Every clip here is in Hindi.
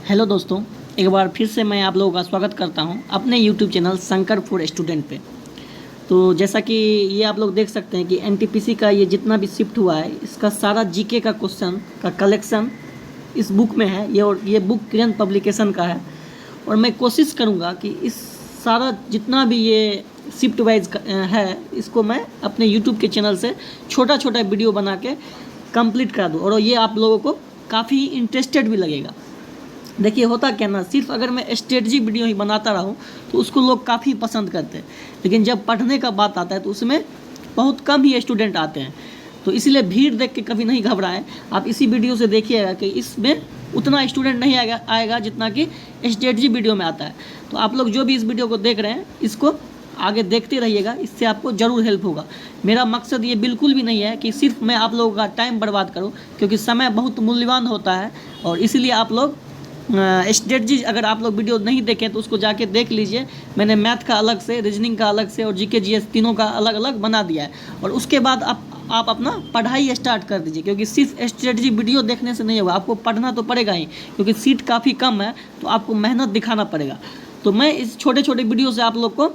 हेलो दोस्तों, एक बार फिर से मैं आप लोगों का स्वागत करता हूं अपने YouTube channel Shankar for student पे। तो जैसा कि ये आप लोग देख सकते हैं कि एनटीपीसी का ये जितना भी शिफ्ट हुआ है, इसका सारा जीके का क्वेश्चन का कलेक्शन इस बुक में है। ये बुक किरण पब्लिकेशन का है और मैं कोशिश करूँगा कि इस सारा जितना भी ये शिफ्ट वाइज है, इसको मैं अपने यूट्यूब के चैनल से छोटा छोटा वीडियो बना के कंप्लीट करा दूँ और ये आप लोगों को काफ़ी इंटरेस्टेड भी लगेगा। देखिए होता क्या ना, सिर्फ अगर मैं स्ट्रेटजी वीडियो ही बनाता रहूं तो उसको लोग काफ़ी पसंद करते हैं, लेकिन जब पढ़ने का बात आता है तो उसमें बहुत कम ही स्टूडेंट आते हैं। तो इसलिए भीड़ देख के कभी नहीं घबराएं। आप इसी वीडियो से देखिएगा कि इसमें उतना स्टूडेंट नहीं आएगा जितना कि स्ट्रेटजी वीडियो में आता है। तो आप लोग जो भी इस वीडियो को देख रहे हैं, इसको आगे देखते रहिएगा, इससे आपको ज़रूर हेल्प होगा। मेरा मकसद ये बिल्कुल भी नहीं है कि सिर्फ मैं आप लोगों का टाइम बर्बाद करूं, क्योंकि समय बहुत मूल्यवान होता है और इसीलिए आप लोग स्ट्रेटजी अगर आप लोग वीडियो नहीं देखें तो उसको जाके देख लीजिए। मैंने मैथ का अलग से, रीजनिंग का अलग से और जीके जीएस तीनों का अलग अलग बना दिया है। और उसके बाद आप अपना पढ़ाई स्टार्ट कर दीजिए, क्योंकि सिर्फ स्ट्रेटजी वीडियो देखने से नहीं होगा, आपको पढ़ना तो पड़ेगा ही, क्योंकि सीट काफ़ी कम है तो आपको मेहनत दिखाना पड़ेगा। तो मैं इस छोटे छोटे वीडियो से आप लोग को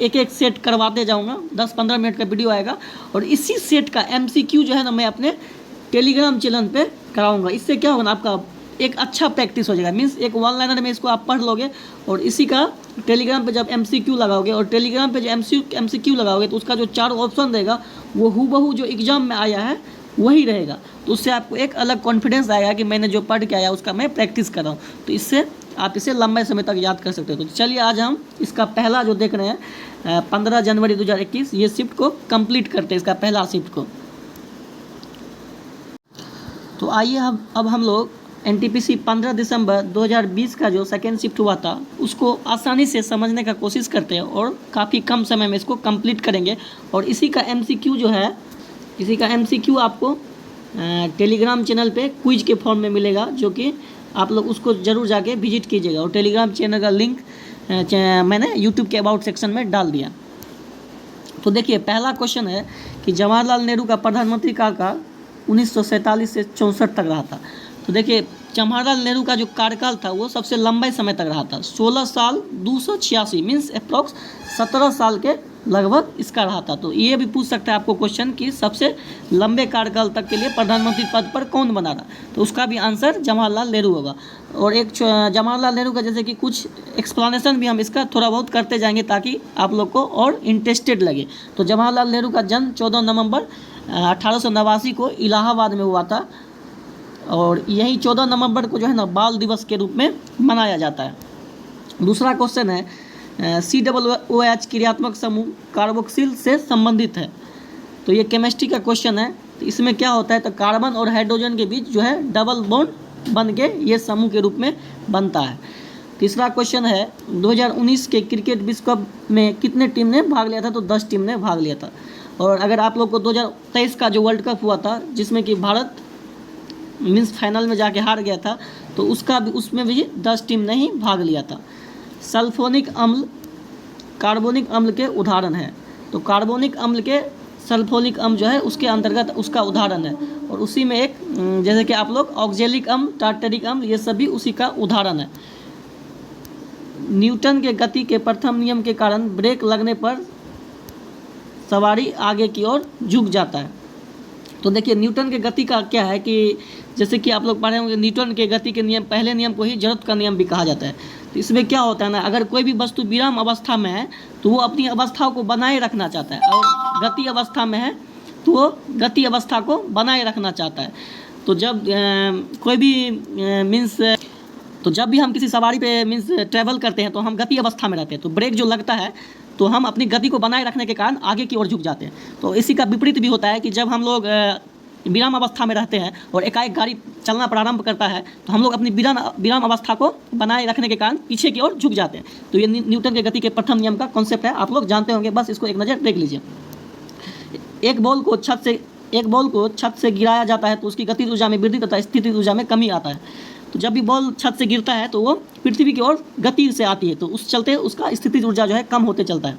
एक एक सेट करवाते जाऊँगा। 10-15 मिनट का वीडियो आएगा और इसी सेट का MCQ जो है ना, मैं अपने टेलीग्राम चैनल पर कराऊँगा। इससे क्या होगा ना, आपका एक अच्छा प्रैक्टिस हो जाएगा। मीन्स एक वन लाइनर में इसको आप पढ़ लोगे और इसी का टेलीग्राम पे जब MCQ लगाओगे और टेलीग्राम पे जो MCQ लगाओगे तो उसका जो 4 ऑप्शन रहेगा वो हूबहू जो एग्ज़ाम में आया है वही रहेगा। तो उससे आपको एक अलग कॉन्फिडेंस आएगा कि मैंने जो पढ़ के आया उसका मैं प्रैक्टिस कर रहा हूँ। तो इससे आप इसे लंबे समय तक याद कर सकते हो। तो चलिए आज हम इसका पहला जो देख रहे हैं 15 जनवरी 2021 ये शिफ्ट को कंप्लीट करते हैं, इसका पहला शिफ्ट को। तो आइए अब हम लोग एनटीपीसी 15 दिसंबर 2020 का जो सेकेंड शिफ्ट हुआ था उसको आसानी से समझने का कोशिश करते हैं और काफ़ी कम समय में इसको कंप्लीट करेंगे। और इसी का MCQ जो है, इसी का MCQ आपको टेलीग्राम चैनल पे क्विज के फॉर्म में मिलेगा, जो कि आप लोग उसको ज़रूर जाके विजिट कीजिएगा। और टेलीग्राम चैनल का लिंक मैंने यूट्यूब के अबाउट सेक्शन में डाल दिया। तो देखिए पहला क्वेश्चन है कि जवाहरलाल नेहरू का प्रधानमंत्री कार्यकाल 1947 से 64 तक रहा था। तो देखिए जवाहरलाल नेहरू का जो कार्यकाल था वो सबसे लंबे समय तक रहा था, 16 साल 286, मीन्स अप्रॉक्स 17 साल के लगभग इसका रहा था। तो ये भी पूछ सकता है आपको क्वेश्चन कि सबसे लंबे कार्यकाल तक के लिए प्रधानमंत्री पद पर कौन बना रहा, तो उसका भी आंसर जवाहरलाल नेहरू होगा। और एक जवाहरलाल नेहरू का जैसे कि कुछ एक्सप्लेनेशन भी हम इसका थोड़ा बहुत करते जाएंगे ताकि आप लोग को और इंटरेस्टेड लगे। तो जवाहरलाल नेहरू का जन्म 14 नवंबर 1889 को इलाहाबाद में हुआ था और यही 14 नवंबर को जो है ना बाल दिवस के रूप में मनाया जाता है। दूसरा क्वेश्चन है COOH क्रियात्मक समूह कार्बोक्सिल से संबंधित है। तो ये केमिस्ट्री का क्वेश्चन है। तो इसमें क्या होता है, तो कार्बन और हाइड्रोजन के बीच जो है डबल बॉन्ड बन के ये समूह के रूप में बनता है। तीसरा क्वेश्चन है 2019 के क्रिकेट विश्व कप में कितने टीम ने भाग लिया था, तो 10 टीम ने भाग लिया था। और अगर आप लोग को 2023 का जो वर्ल्ड कप हुआ था जिसमें कि भारत मीन्स फाइनल में जाके हार गया था, तो उसमें भी 10 टीम ने ही भाग लिया था। सल्फोनिक अम्ल कार्बोनिक अम्ल के उदाहरण है। तो कार्बोनिक अम्ल के सल्फोनिक अम्ल जो है उसके अंतर्गत उसका उदाहरण है। और उसी में एक जैसे कि आप लोग ऑक्जेलिक अम्ल, टार्टरिक अम्ल, ये सभी उसी का उदाहरण है। न्यूटन के गति के प्रथम नियम के कारण ब्रेक लगने पर सवारी आगे की ओर झुक जाता है। तो देखिए न्यूटन के गति का क्या है कि जैसे कि आप लोग पढ़े होंगे, न्यूटन के गति के नियम, पहले नियम को ही जड़त्व का नियम भी कहा जाता है। तो इसमें क्या होता है ना, अगर कोई भी वस्तु विराम अवस्था में है तो वो अपनी अवस्था को बनाए रखना चाहता है, और गति अवस्था में है तो वो गति अवस्था को बनाए रखना चाहता है। तो जब कोई भी तो जब भी हम किसी सवारी पे मीन्स ट्रैवल करते हैं तो हम गति अवस्था में रहते हैं। तो ब्रेक जो लगता है तो हम अपनी गति को बनाए रखने के कारण आगे की ओर झुक जाते हैं। तो इसी का विपरीत भी होता है कि जब हम लोग विराम अवस्था में रहते हैं और एकाएक गाड़ी चलना प्रारंभ करता है तो हम लोग अपनी विराम अवस्था को बनाए रखने के कारण पीछे की ओर झुक जाते हैं। तो ये न्यूटन के गति के प्रथम नियम का कॉन्सेप्ट है, आप लोग जानते होंगे, बस इसको एक नज़र देख लीजिए। एक बॉल को छत से गिराया जाता है तो उसकी गतिज ऊर्जा में वृद्धि तथा स्थितिज ऊर्जा में कमी आता है। तो जब भी बॉल छत से गिरता है तो वो पृथ्वी की ओर गति से आती है, तो उस चलते उसका स्थितिज ऊर्जा जो है कम होते चलता है।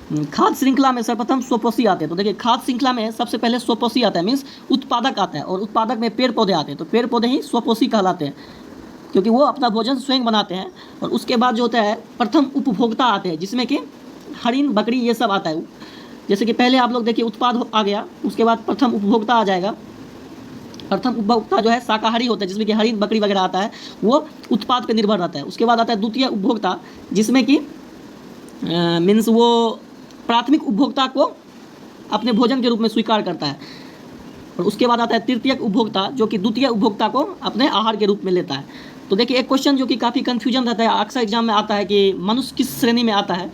खाद्य श्रृंखला में सर्वप्रथम स्वपोषी आते हैं। तो देखिए खाद्य श्रृंखला में सबसे पहले स्वपोषी आता है, मीन्स उत्पादक आता है, और उत्पादक में पेड़ पौधे आते हैं। तो पेड़ पौधे ही स्वपोषी कहलाते हैं क्योंकि वो अपना भोजन स्वयं बनाते हैं। और उसके बाद जो होता है प्रथम उपभोक्ता आते हैं, जिसमें कि हरिण, बकरी ये सब आता है। जैसे कि पहले आप लोग देखिए उत्पाद आ गया, उसके बाद प्रथम उपभोक्ता आ जाएगा। प्रथम उपभोक्ता जो है शाकाहारी होता है, जिसमें कि हरिण, बकरी वगैरह आता है, वो उत्पाद पर निर्भर रहता है। उसके बाद आता है द्वितीय उपभोक्ता, जिसमें कि मीन्स वो प्राथमिक उपभोक्ता को अपने भोजन के रूप में स्वीकार करता है। और उसके बाद आता है तृतीयक उपभोक्ता, जो कि द्वितीय उपभोक्ता को अपने आहार के रूप में लेता है। तो देखिए एक क्वेश्चन जो कि काफ़ी कन्फ्यूजन रहता है, अक्सर एग्जाम में आता है कि मनुष्य किस श्रेणी में आता है।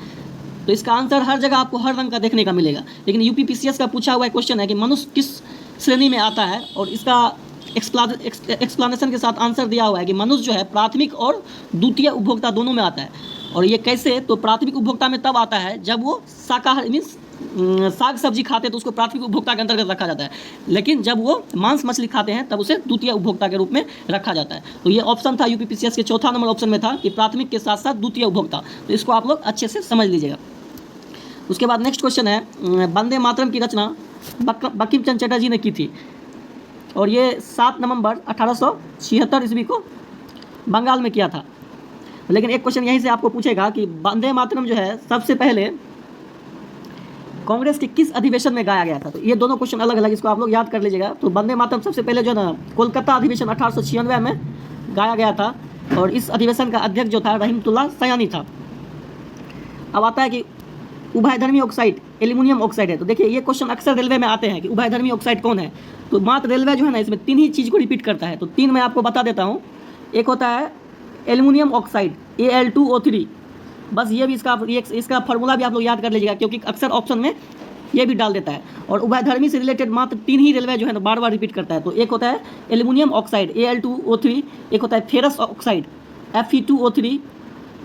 तो इसका आंसर हर जगह आपको हर रंग का देखने का मिलेगा, लेकिन यूपीपीसीएस का पूछा हुआ क्वेश्चन है कि मनुष्य किस श्रेणी में आता है, और इसका एक्सप्लेनेशन के साथ आंसर दिया हुआ है कि मनुष्य जो है प्राथमिक और द्वितीय उपभोक्ता दोनों में आता है। और ये कैसे, तो प्राथमिक उपभोक्ता में तब आता है जब वो शाकाहारी मीन्स साग सब्जी खाते हैं तो उसको प्राथमिक उपभोक्ता के अंतर्गत रखा जाता है, लेकिन जब वो मांस मछली खाते हैं तब उसे द्वितीय उपभोक्ता के रूप में रखा जाता है। तो ये ऑप्शन था यूपीपीसीएस के चौथा नंबर ऑप्शन में था कि प्राथमिक के साथ साथ द्वितीय उपभोक्ता। तो इसको आप लोग अच्छे से समझ लीजिएगा। उसके बाद नेक्स्ट क्वेश्चन है, वंदे मातरम की रचना बंकिम चंद्र चटर्जी ने की थी, और ये 7 नवंबर 1876 ईस्वी को बंगाल में किया था। लेकिन एक क्वेश्चन यहीं से आपको पूछेगा कि वंदे मातरम जो है सबसे पहले कांग्रेस के किस अधिवेशन में गाया गया था। तो ये दोनों क्वेश्चन अलग अलग, इसको आप लोग याद कर लीजिएगा। तो वंदे मातरम सबसे पहले जो है ना कोलकाता अधिवेशन 1896 में गाया गया था, और इस अधिवेशन का अध्यक्ष जो था रहीमतुल्लाह सयानी था। अब आता है कि उभयधर्मी ऑक्साइड एल्यूमिनियम ऑक्साइड है। तो देखिए ये क्वेश्चन अक्सर रेलवे में आते हैं कि उभयधर्मी ऑक्साइड कौन है। तो मात्र रेलवे जो है ना इसमें 3 ही चीज़ को रिपीट करता है। तो 3 मैं आपको बता देता हूँ। एक होता है एल्यूमिनियम ऑक्साइड Al2O3, बस ये भी इसका फार्मूला भी आप लोग याद कर लीजिएगा, क्योंकि अक्सर ऑप्शन में ये भी डाल देता है। और उभयधर्मी से रिलेटेड मात्र 3 ही रेलवे जो है ना बार बार रिपीट करता है। तो एक होता है एल्यूमिनियम ऑक्साइड Al2O3, एक होता है फेरस ऑक्साइड Fe2O3,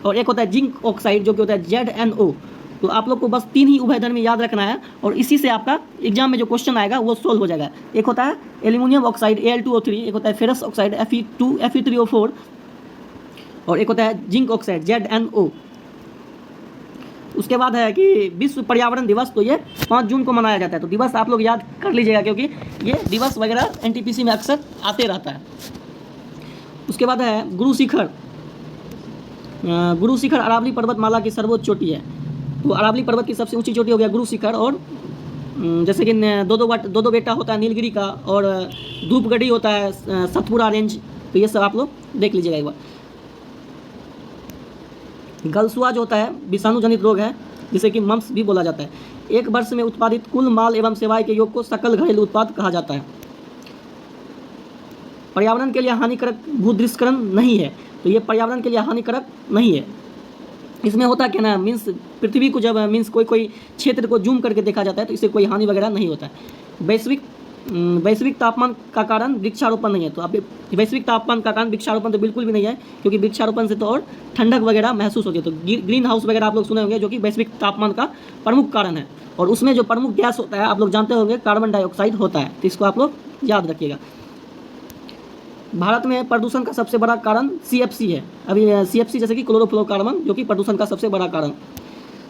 और एक होता है जिंक ऑक्साइड जो कि होता है ZnO। तो आप लोग को बस 3 ही उभयधर्मी याद रखना है, और इसी से आपका एग्जाम में जो क्वेश्चन आएगा वो सोल्व हो जाएगा। एक होता है एल्यूमिनियम ऑक्साइड Al2O3, एक होता है फेरस ऑक्साइड Fe3O4, और एक होता है जिंक ऑक्साइड ZnO। उसके बाद है कि विश्व पर्यावरण दिवस, तो ये 5 जून को मनाया जाता है। तो दिवस आप लोग याद कर लीजिएगा, क्योंकि ये दिवस वगैरह एनटीपीसी में अक्सर आते रहता है। उसके बाद है गुरु शिखर। गुरु शिखर अरावली पर्वतमाला की सर्वोच्च चोटी है। तो अरावली पर्वत की सबसे ऊंची चोटी हो गया गुरु शिखर। और जैसे कि दो बेटा होता है नीलगिरी का, और धूपगढ़ी होता है सतपुरा रेंज। तो ये सब आप लोग देख लीजिएगा एक बार। गलसुआ जो होता है विषाणु जनित रोग है, जिसे कि मम्स भी बोला जाता है। एक वर्ष में उत्पादित कुल माल एवं सेवाएं के योग को सकल घरेलू उत्पाद कहा जाता है। पर्यावरण के लिए हानिकारक भूदृश्यकरण नहीं है। तो ये पर्यावरण के लिए हानिकारक नहीं है। इसमें होता क्या ना, मीन्स पृथ्वी को जब मीन्स कोई क्षेत्र को जूम करके देखा जाता है तो इससे कोई हानि वगैरह नहीं होता है। वैश्विक तापमान का कारण वृक्षारोपण नहीं है। तो आप वैश्विक तापमान का कारण वृक्षारोपण तो बिल्कुल भी नहीं है, क्योंकि वृक्षारोपण से तो और ठंडक वगैरह महसूस होती है। तो ग्रीन हाउस वगैरह आप लोग सुने होंगे, जो कि वैश्विक तापमान का प्रमुख कारण है। और उसमें जो प्रमुख गैस होता है आप लोग जानते होंगे, कार्बन डाइऑक्साइड होता है। तो इसको आप लोग याद रखिएगा। भारत में प्रदूषण का सबसे बड़ा कारण CFC है। अभी CFC जैसे कि क्लोरोफ्लोरोकार्बन, जो कि प्रदूषण का सबसे बड़ा कारण।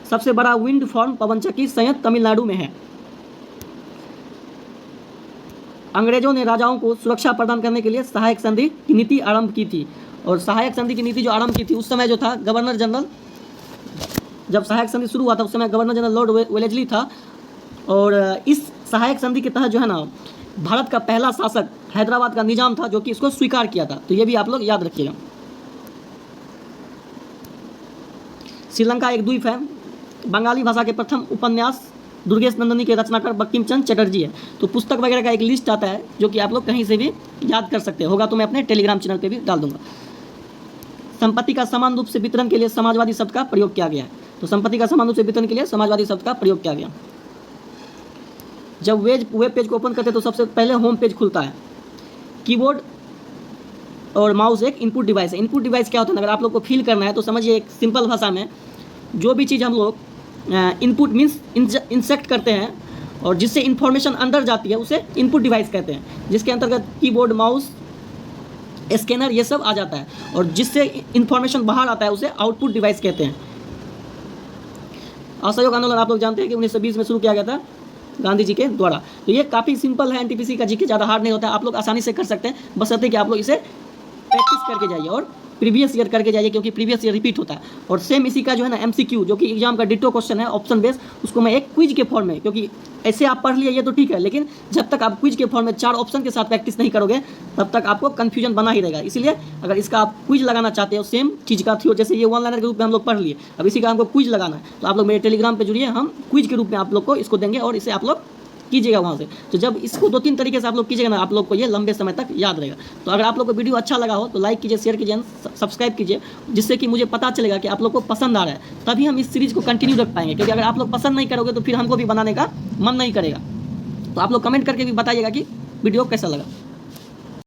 सबसे बड़ा विंड फार्म पवनचक्की संयंत्र तमिलनाडु में है। अंग्रेजों ने राजाओं को सुरक्षा प्रदान करने के लिए सहायक संधि की नीति आरंभ की थी। और सहायक संधि की नीति जो आरंभ की थी उस समय जो था गवर्नर जनरल, जब सहायक संधि शुरू हुआ था उस समय गवर्नर जनरल लॉर्ड वेलेस्ली था। और इस सहायक संधि के तहत जो है ना भारत का पहला शासक हैदराबाद का निजाम था, जो कि इसको स्वीकार किया था। तो ये भी आप लोग याद रखिएगा। श्रीलंका एक द्वीप है। बंगाली भाषा के प्रथम उपन्यास दुर्गेश नंदिनी के रचनाकार बंकिम चंद्र चटर्जी है। तो पुस्तक वगैरह का एक लिस्ट आता है, जो कि आप लोग कहीं से भी याद कर सकते होगा, तो मैं अपने टेलीग्राम चैनल पे भी डाल दूंगा। संपत्ति का समान रूप से वितरण के लिए समाजवादी शब्द का प्रयोग किया गया है। तो संपत्ति का समान रूप से वितरण के लिए समाजवादी शब्द का प्रयोग किया गया। जब वेब पेज को ओपन करते हैं तो सबसे पहले होम पेज खुलता है। कीबोर्ड और माउस एक इनपुट डिवाइस है। इनपुट डिवाइस क्या होता है, अगर आप लोग को फील करना है तो समझिए, एक सिंपल भाषा में जो भी चीज़ हम लोग इनपुट मीन्स इंसेक्ट करते हैं और जिससे इन्फॉर्मेशन अंदर जाती है उसे इनपुट डिवाइस कहते हैं, जिसके अंतर्गत कीबोर्ड, माउस, स्कैनर ये सब आ जाता है। और जिससे इन्फॉर्मेशन बाहर आता है उसे आउटपुट डिवाइस कहते हैं। असहयोग आंदोलन आप लोग जानते हैं कि 1920 में शुरू किया गया था गांधी जी के द्वारा। तो ये काफ़ी सिंपल है, एनटीपीसी का जीके ज़्यादा हार्ड नहीं होता है, आप लोग आसानी से कर सकते हैं, बशर्ते कि आप लोग इसे प्रैक्टिस करके जाइए और प्रीवियस ईयर करके जाइए, क्योंकि प्रीवियस ईयर रिपीट होता है। और सेम इसी का जो है ना एमसीक्यू, जो कि एग्जाम का डिटो क्वेश्चन है ऑप्शन बेस, उसको मैं एक क्विज के फॉर्म में, क्योंकि ऐसे आप पढ़ लिए ये तो ठीक है, लेकिन जब तक आप क्विज के फॉर्म में 4 ऑप्शन के साथ प्रैक्टिस नहीं करोगे तब तक आपको कन्फ्यूजन बना ही रहेगा। इसलिए अगर इसका आप क्विज लगाना चाहते हो सेम चीज़ का थी, जैसे ये वन लाइनर के रूप में हम लोग पढ़ लिए, अब इसी का हमको क्विज लगाना है, तो आप लोग मेरे टेलीग्राम पे जुड़िए, हम क्विज के रूप में आप लोग को इसको देंगे और इसे आप लोग कीजिएगा वहाँ से। तो जब इसको 2-3 तरीके से आप लोग कीजिएगा ना, आप लोग को ये लंबे समय तक याद रहेगा। तो अगर आप लोग को वीडियो अच्छा लगा हो तो लाइक कीजिए, शेयर कीजिए, सब्सक्राइब कीजिए, जिससे कि मुझे पता चलेगा कि आप लोग को पसंद आ रहा है, तभी हम इस सीरीज़ को कंटिन्यू रख पाएंगे। क्योंकि अगर आप लोग पसंद नहीं करोगे तो फिर हमको भी बनाने का मन नहीं करेगा। तो आप लोग कमेंट करके भी बताइएगा कि वीडियो कैसा लगा।